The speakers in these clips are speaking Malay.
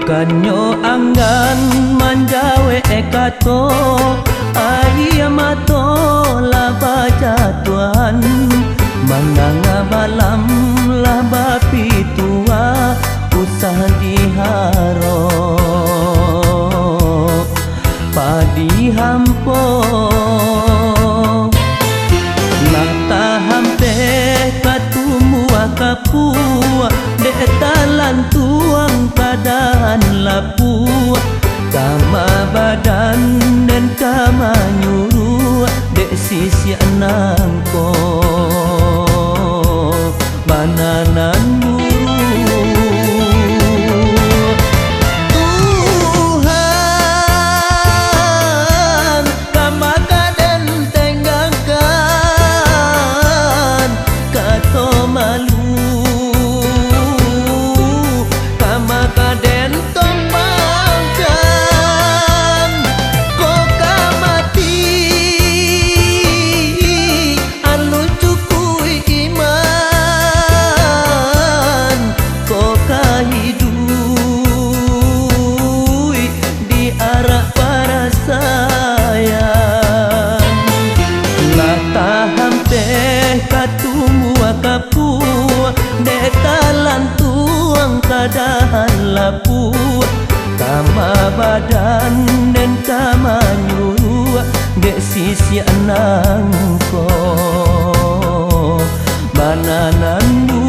Kanyo anggan manjawe ekato Ayah mato laba jatuan Manganga balam laba pitua Usah diharo Padi hampo Lata hampe katumua kapua Dek talan tuang keadaan lapua Kama badan dan kama nyuruh Dek sisi anangko Bananan buru Tuhan kama kaden tenggangkan Kato malu Kama kaden tombangkan Koka mati Anu cukui iman Koka hidui Di arah para sayang Lata hampeh katumua kapua Dekalan tuang kadahan lapua Kama badan dan kama nyuruh Dek sisi anangko Bananan buru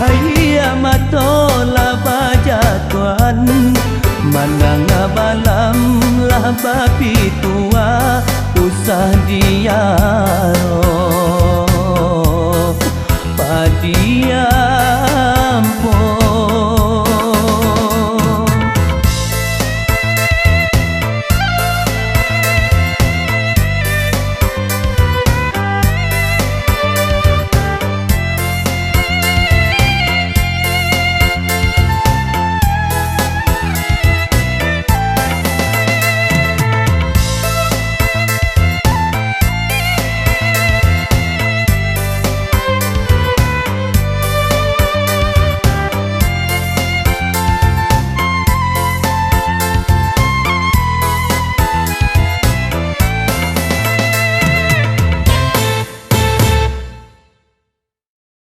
Hayya mato laba jatuan Mananga balam laba pitua Usah diaro